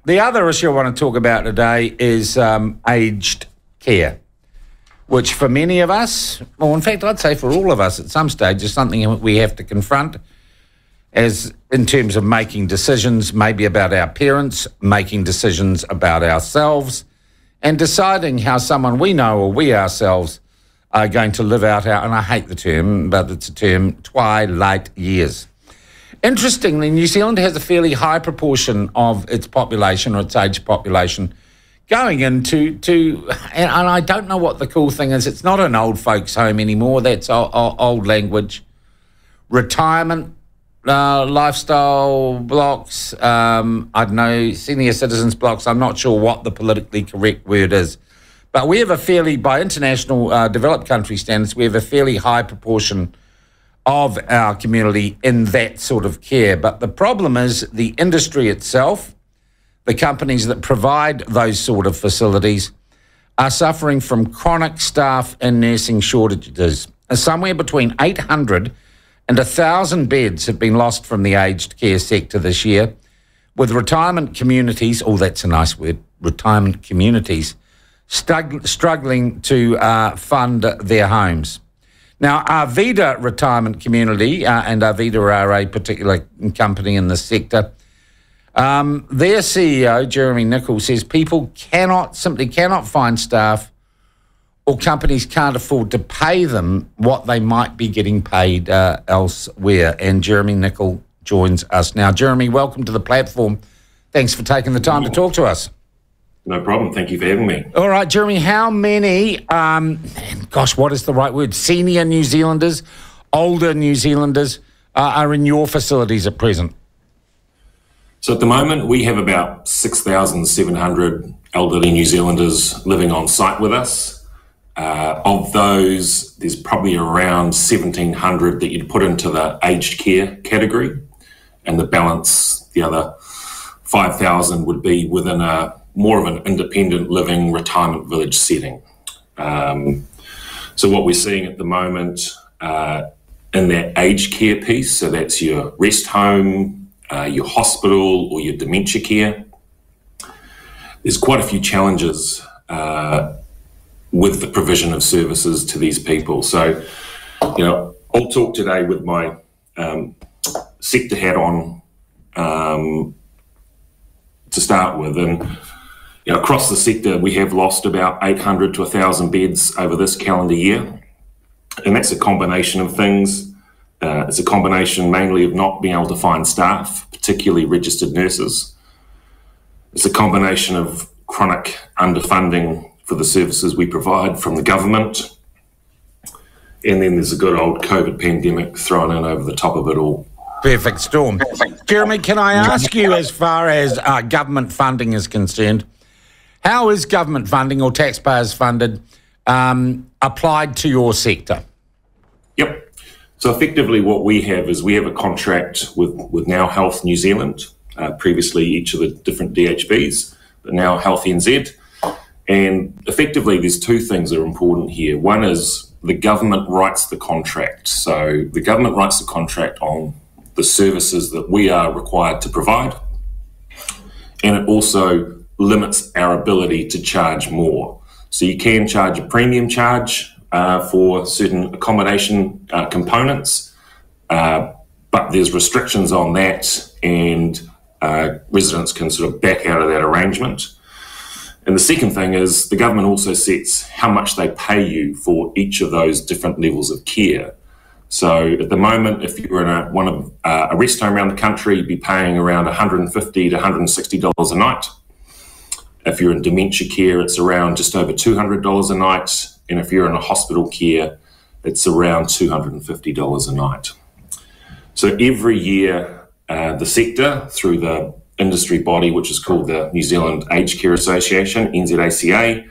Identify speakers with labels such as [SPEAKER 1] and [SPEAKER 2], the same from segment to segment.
[SPEAKER 1] The other issue I want to talk about today is aged care, which for many of us, well, in fact, I'd say for all of us at some stage, is something we have to confront as in terms of making decisions, maybe about our parents, making decisions about ourselves, and deciding how someone we know or we ourselves are going to live out our, and I hate the term, but it's a term, twilight years. Interestingly, New Zealand has a fairly high proportion of its population or its aged population going into, and I don't know what the cool thing is, it's not an old folks home anymore, that's old language, retirement lifestyle blocks, I don't know, senior citizens blocks, I'm not sure what the politically correct word is. But we have a fairly, by international developed country standards, we have a fairly high proportion of our community in that sort of care. But the problem is the industry itself, the companies that provide those sort of facilities, are suffering from chronic staff and nursing shortages. Somewhere between 800 and 1,000 beds have been lost from the aged care sector this year, with retirement communities, oh, that's a nice word, retirement communities, struggling to fund their homes. Now, Arvida Retirement Community, and Arvida are a particular company in this sector, their CEO, Jeremy Nicoll, says people simply cannot find staff, or companies can't afford to pay them what they might be getting paid elsewhere. And Jeremy Nicoll joins us now. Jeremy, welcome to the platform. Thanks for taking the time to talk to us.
[SPEAKER 2] No problem. Thank you for having me.
[SPEAKER 1] All right, Jeremy, how many, what is the right word, senior New Zealanders, older New Zealanders are in your facilities at present?
[SPEAKER 2] So at the moment, we have about 6,700 elderly New Zealanders living on site with us. Of those, there's probably around 1,700 that you'd put into the aged care category, and the balance, the other 5,000, would be within more of an independent living retirement village setting. So what we're seeing at the moment in that aged care piece, so that's your rest home, your hospital or your dementia care, there's quite a few challenges with the provision of services to these people. So, I'll talk today with my sector hat on to start with. And across the sector, we have lost about 800 to 1,000 beds over this calendar year. And that's a combination of things. It's a combination mainly of not being able to find staff, particularly registered nurses. It's a combination of chronic underfunding for the services we provide from the government. And then there's a good old COVID pandemic thrown in over the top of it all.
[SPEAKER 1] Perfect storm. Jeremy, can I ask you, as far as government funding is concerned, how is government funding or taxpayers funded applied to your sector?
[SPEAKER 2] Yep. So effectively what we have is we have a contract with Now Health New Zealand, previously each of the different DHBs, but now Health NZ. And effectively there's two things that are important here. One is the government writes the contract. So the government writes the contract on the services that we are required to provide. And it also limits our ability to charge more. So you can charge a premium charge for certain accommodation components, but there's restrictions on that, and residents can sort of back out of that arrangement. And the second thing is the government also sets how much they pay you for each of those different levels of care. So at the moment, if you're in a rest home around the country, you'd be paying around $150 to $160 a night. If you're in dementia care, it's around just over $200 a night. And if you're in a hospital care, it's around $250 a night. So every year, the sector, through the industry body, which is called the New Zealand Aged Care Association, NZACA,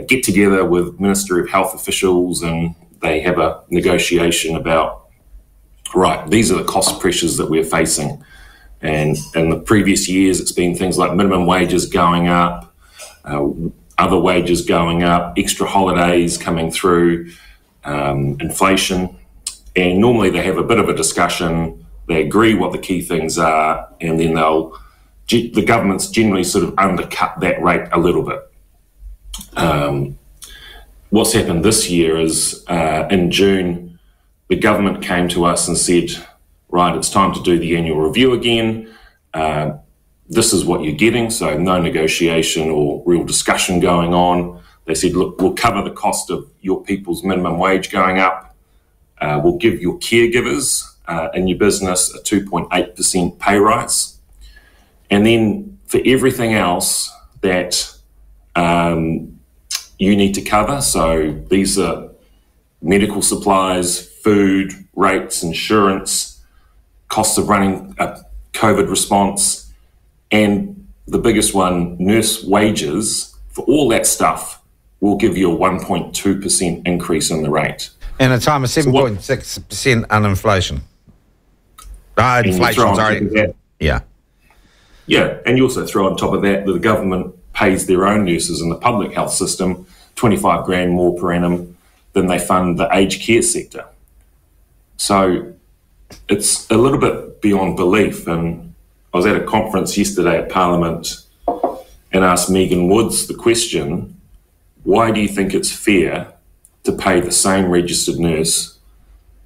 [SPEAKER 2] get together with Ministry of Health officials, and they have a negotiation about, right, these are the cost pressures that we're facing. And in the previous years, it's been things like minimum wages going up, other wages going up, extra holidays coming through, inflation. And normally they have a bit of a discussion, they agree what the key things are, and then they'll the government's generally sort of undercut that rate a little bit. What's happened this year is in June, the government came to us and said, right, it's time to do the annual review again. This is what you're getting, so no negotiation or real discussion going on. They said, look, we'll cover the cost of your people's minimum wage going up. We'll give your caregivers in your business a 2.8% pay rise. And then for everything else that you need to cover, so these are medical supplies, food, rates, insurance, costs of running a COVID response, and the biggest one, nurse wages, for all that stuff, we'll give you a 1.2% increase in the rate.
[SPEAKER 1] In a time of 7.6% uninflation. Inflation, sorry. Yeah.
[SPEAKER 2] Yeah, and you also throw on top of that the government pays their own nurses in the public health system 25 grand more per annum than they fund the aged care sector. So it's a little bit beyond belief. And I was at a conference yesterday at Parliament and asked Megan Woods the question, why do you think it's fair to pay the same registered nurse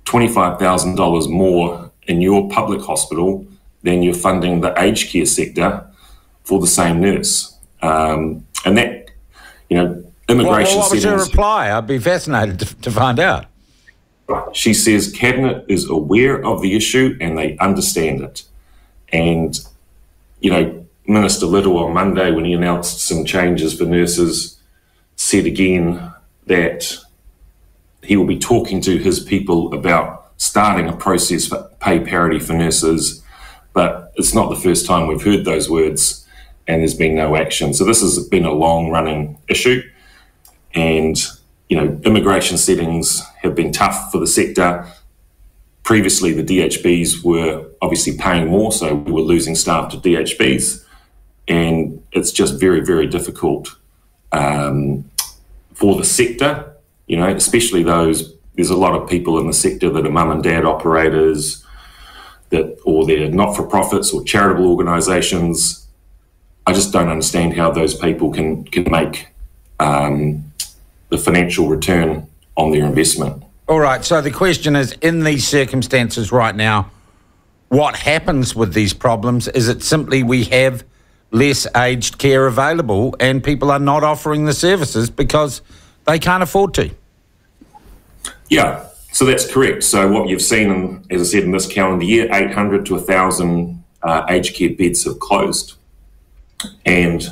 [SPEAKER 2] $25,000 more in your public hospital than you're funding the aged care sector for the same nurse? And that, immigration
[SPEAKER 1] what was your reply? I'd be fascinated to find out.
[SPEAKER 2] She says Cabinet is aware of the issue and they understand it. And, Minister Little on Monday, when he announced some changes for nurses, said again that he will be talking to his people about starting a process for pay parity for nurses. But it's not the first time we've heard those words and there's been no action. So this has been a long-running issue. And, immigration settings have been tough for the sector. Previously, the DHBs were obviously paying more, so we were losing staff to DHBs. And it's just very, very difficult for the sector, especially there's a lot of people in the sector that are mum and dad operators, or they're not-for-profits or charitable organisations. I just don't understand how those people can make the financial return on their investment.
[SPEAKER 1] All right, so the question is, in these circumstances right now, what happens with these problems? Is it simply we have less aged care available and people are not offering the services because they can't afford to?
[SPEAKER 2] Yeah, so that's correct. So what you've seen, as I said, in this calendar year, 800 to 1,000 aged care beds have closed. And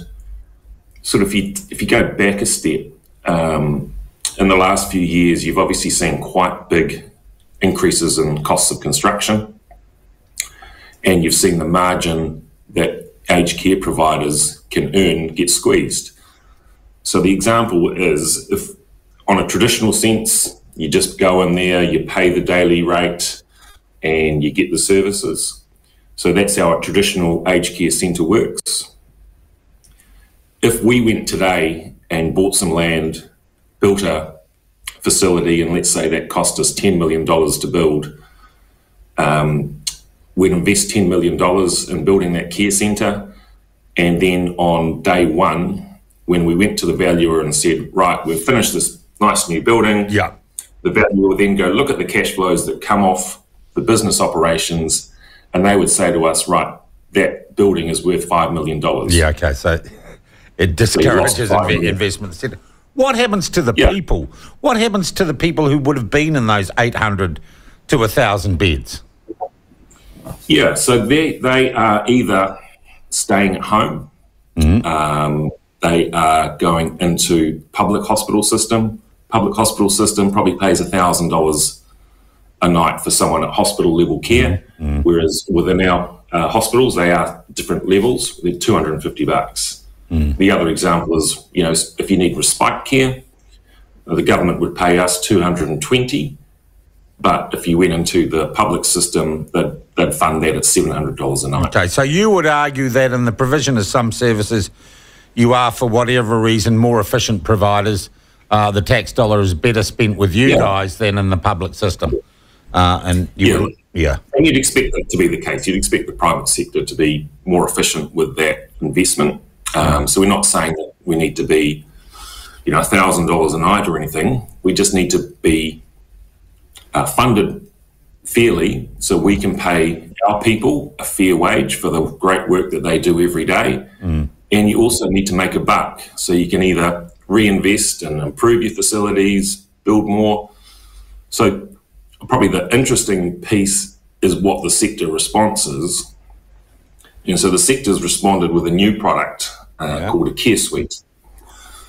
[SPEAKER 2] sort of if you go back a step, in the last few years, you've obviously seen quite big increases in costs of construction, and you've seen the margin that aged care providers can earn get squeezed. So the example is, if on a traditional sense, you just go in there, you pay the daily rate, and you get the services. So that's how a traditional aged care centre works. If we went today and bought some land, built a facility, and let's say that cost us $10 million to build, we'd invest $10 million in building that care centre, and then on day one, when we went to the valuer and said, right, we've finished this nice new building, the valuer would then go look at the cash flows that come off the business operations, and they would say to us, right, that building is worth $5 million.
[SPEAKER 1] Yeah, okay, so it discourages investment. What happens to the people? What happens to the people who would have been in those 800 to 1,000 beds?
[SPEAKER 2] Yeah, so they are either staying at home, they are going into public hospital system. Public hospital system probably pays $1,000 a night for someone at hospital level care, whereas within our hospitals, they are different levels. They're $250. The other example is, if you need respite care, the government would pay us $220, but if you went into the public system, they'd fund that at $700 a night. Okay,
[SPEAKER 1] so you would argue that in the provision of some services, you are, for whatever reason, more efficient providers. The tax dollar is better spent with you guys than in the public system. And you'd expect that to be the case. You'd expect the private sector to be
[SPEAKER 2] more efficient with that investment. So we're not saying that we need to be, $1,000 a night or anything. We just need to be funded fairly so we can pay our people a fair wage for the great work that they do every day. And you also need to make a buck, so you can either reinvest and improve your facilities, build more. So probably the interesting piece is what the sector response is. And so the sector's responded with a new product called a care suite.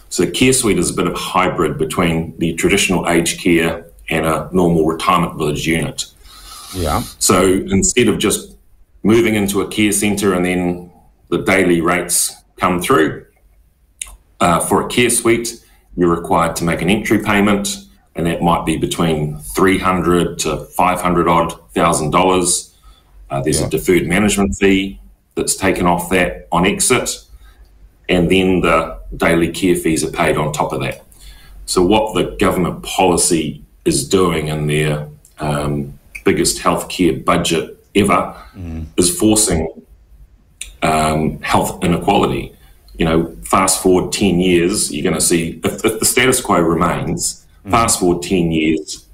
[SPEAKER 2] So care suite is a bit of a hybrid between the traditional aged care and a normal retirement village unit.
[SPEAKER 1] Yeah.
[SPEAKER 2] So instead of just moving into a care centre and then the daily rates come through, for a care suite, you're required to make an entry payment, and that might be between $300 to $500,000. There's a deferred management fee that's taken off that on exit, and then the daily care fees are paid on top of that. So what the government policy is doing in their biggest healthcare budget ever is forcing health inequality. Fast forward 10 years, you're going to see, if the status quo remains, fast forward 10 years,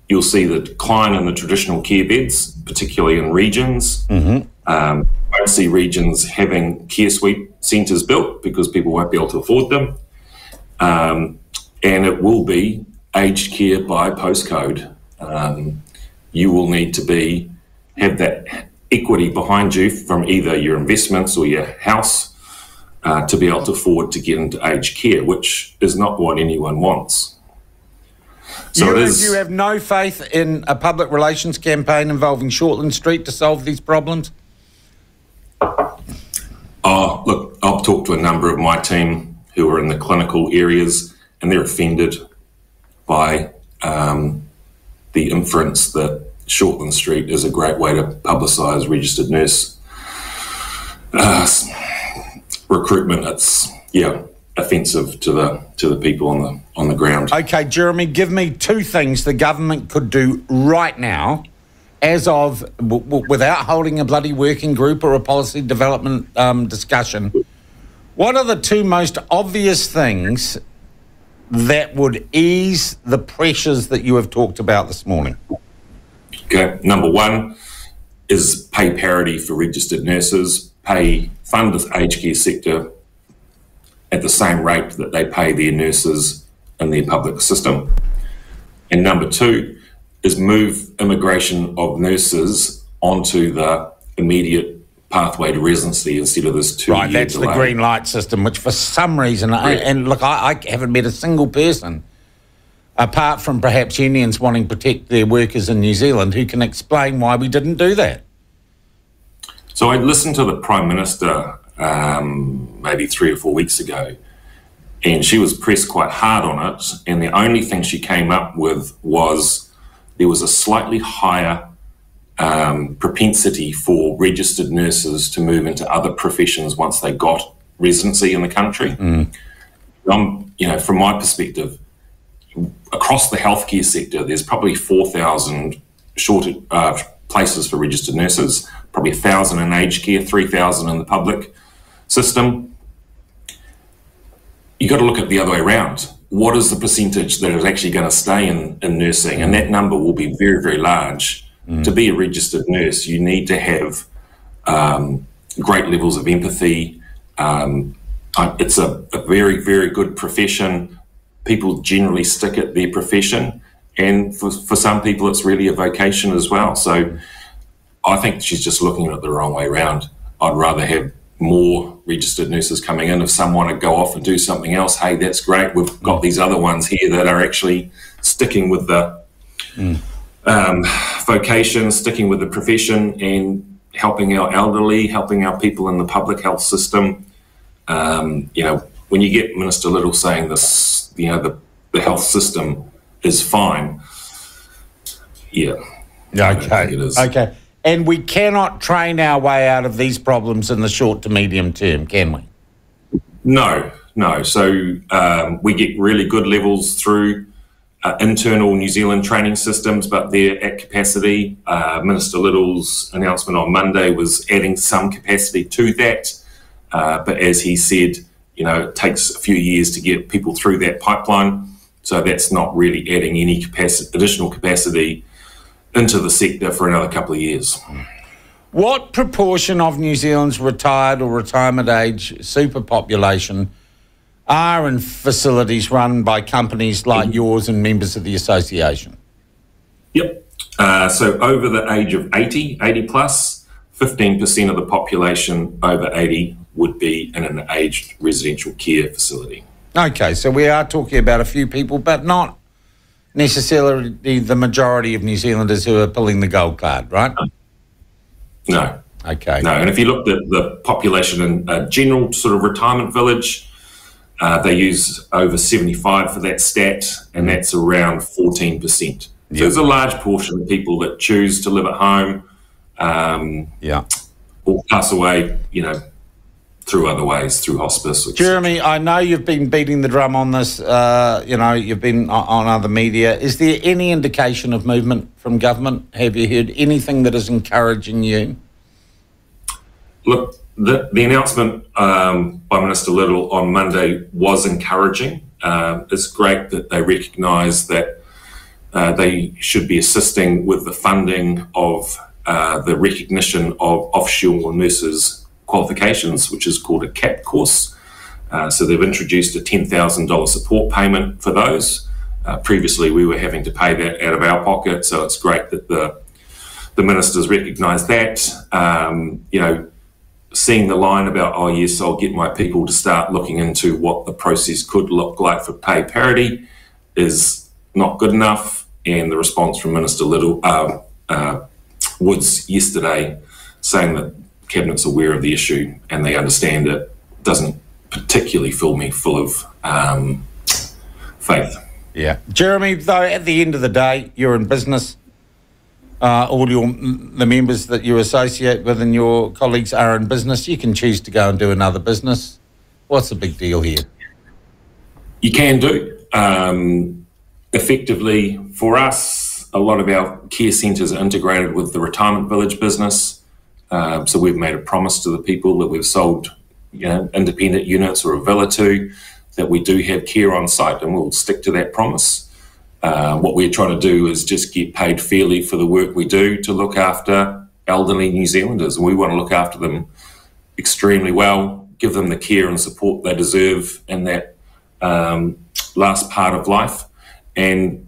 [SPEAKER 2] you'll see the decline in the traditional care beds, particularly in regions. You won't see regions having care suite centres built because people won't be able to afford them. And it will be aged care by postcode. You will need to have that equity behind you from either your investments or your house to be able to afford to get into aged care, which is not what anyone wants. So
[SPEAKER 1] you have no faith in a public relations campaign involving Shortland Street to solve these problems?
[SPEAKER 2] Look, I've talked to a number of my team who are in the clinical areas, and they're offended by the inference that Shortland Street is a great way to publicise registered nurse recruitment. It's offensive to the people on the ground.
[SPEAKER 1] Okay, Jeremy, give me two things the government could do right now, as of without holding a bloody working group or a policy development discussion. What are the two most obvious things that would ease the pressures that you have talked about this morning?
[SPEAKER 2] Okay, number one is pay parity for registered nurses, fund the aged care sector at the same rate that they pay their nurses in their public system. And number two is move immigration of nurses onto the immediate pathway to residency instead of this 2 year
[SPEAKER 1] Right, that's
[SPEAKER 2] delay.
[SPEAKER 1] the green light system, which for some reason, I haven't met a single person, apart from perhaps unions wanting to protect their workers in New Zealand, who can explain why we didn't do that.
[SPEAKER 2] So I listened to the Prime Minister maybe 3 or 4 weeks ago, and she was pressed quite hard on it, and the only thing she came up with was there was a slightly higher propensity for registered nurses to move into other professions once they got residency in the country. From my perspective, across the healthcare sector, there's probably 4,000 places for registered nurses, probably 1,000 in aged care, 3,000 in the public system. You got to look at the other way around. What is the percentage that is actually going to stay in nursing? And that number will be very, very large. To be a registered nurse, you need to have great levels of empathy. It's a very, very good profession. People generally stick at their profession. And for some people, it's really a vocation as well. So I think she's just looking at it the wrong way around. I'd rather have more registered nurses coming in. If some want to go off and do something else, hey, that's great. We've got these other ones here that are actually sticking with the vocation, sticking with the profession, and helping our elderly, helping our people in the public health system. When you get Minister Little saying this, the health system is fine. Yeah.
[SPEAKER 1] Okay.
[SPEAKER 2] It is.
[SPEAKER 1] Okay. And we cannot train our way out of these problems in the short to medium term, can we?
[SPEAKER 2] No. So we get really good levels through internal New Zealand training systems, but they're at capacity. Minister Little's announcement on Monday was adding some capacity to that. But as he said, it takes a few years to get people through that pipeline. So that's not really adding any additional capacity into the sector for another couple of years.
[SPEAKER 1] What proportion of New Zealand's retired or retirement age superpopulation are in facilities run by companies like yours and members of the association?
[SPEAKER 2] Yep. So over the age of 80 plus, 15% of the population over 80 would be in an aged residential care facility. Okay,
[SPEAKER 1] so we are talking about a few people, but not necessarily the majority of New Zealanders who are pulling the gold card, right?
[SPEAKER 2] No.
[SPEAKER 1] Okay.
[SPEAKER 2] No, and if you looked at the population in a general sort of retirement village, they use over 75 for that stat, and that's around 14%. So there's a large portion of people that choose to live at home or pass away, through other ways, through hospice.
[SPEAKER 1] Jeremy, I know you've been beating the drum on this, you've been on other media. Is there any indication of movement from government? Have you heard anything that is encouraging you?
[SPEAKER 2] Look, the announcement by Minister Little on Monday was encouraging. It's great that they recognise that they should be assisting with the funding of the recognition of offshore nurses' qualifications, which is called a CAP course. So they've introduced a $10,000 support payment for those. Previously, we were having to pay that out of our pocket, so it's great that the ministers recognise that. Seeing the line about, oh yes, I'll get my people to start looking into what the process could look like for pay parity is not good enough. And the response from Minister Little Woods yesterday saying that Cabinet's aware of the issue and they understand it doesn't particularly fill me full of faith.
[SPEAKER 1] Yeah. Jeremy, though, at the end of the day, you're in business. All the members that you associate with and your colleagues are in business. You can choose to go and do another business. What's the big deal here?
[SPEAKER 2] You can do. Effectively, for us, a lot of our care centres are integrated with the retirement village business. So we've made a promise to the people that we've sold independent units or a villa to, that we do have care on site, and we'll stick to that promise. What we're trying to do is just get paid fairly for the work we do to look after elderly New Zealanders. And we want to look after them extremely well, give them the care and support they deserve in that last part of life. And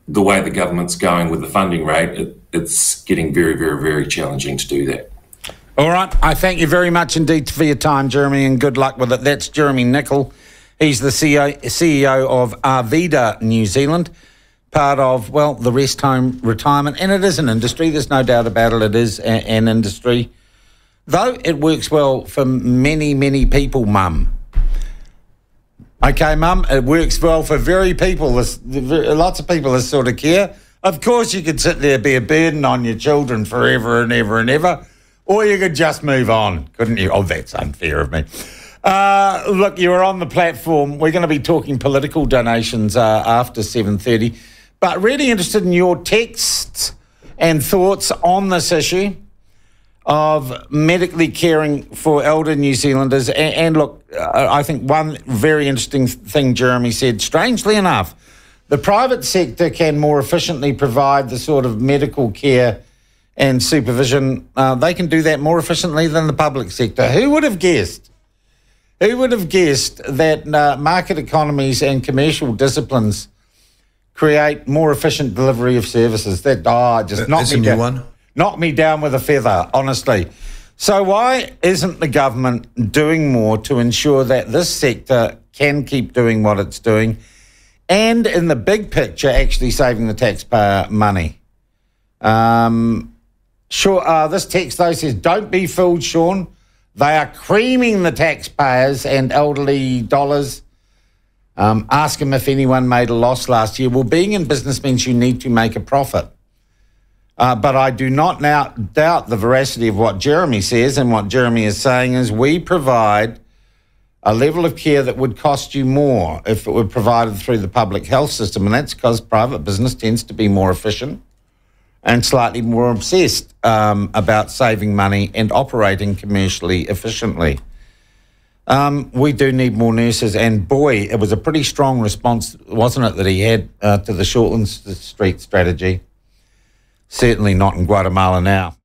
[SPEAKER 2] the way the government's going with the funding rate, it's getting very, very, very challenging to do that.
[SPEAKER 1] All right. I thank you very much indeed for your time, Jeremy, and good luck with it. That's Jeremy Nicoll. He's the CEO of Arvida New Zealand, part of, well, the rest home retirement. And it is an industry. There's no doubt about it. It is an industry. Though it works well for many, many people, Mum. Okay, Mum, it works well for lots of people, this sort of care. Of course, you could sit there, be a burden on your children forever and ever and ever, or you could just move on, couldn't you? Oh, that's unfair of me. Look, you were on the platform. We're going to be talking political donations after 7:30, but really interested in your texts and thoughts on this issue of medically caring for elder New Zealanders. And look, I think one very interesting thing Jeremy said, strangely enough, the private sector can more efficiently provide the sort of medical care and supervision. They can do that more efficiently than the public sector. Who would have guessed? Who would have guessed that market economies and commercial disciplines create more efficient delivery of services? That just knocked me down. Knocked me down with a feather, honestly. So why isn't the government doing more to ensure that this sector can keep doing what it's doing, and in the big picture, actually saving the taxpayer money? This text though says, "Don't be fooled, Sean. They are creaming the taxpayers and elderly dollars. Ask them if anyone made a loss last year." Well, being in business means you need to make a profit. But I do not now doubt the veracity of what Jeremy says, and what Jeremy is saying is we provide a level of care that would cost you more if it were provided through the public health system, and that's because private business tends to be more efficient and slightly more obsessed about saving money and operating commercially efficiently. We do need more nurses, and boy, it was a pretty strong response, wasn't it, that he had to the Shortland Street strategy? Certainly not in Guatemala now.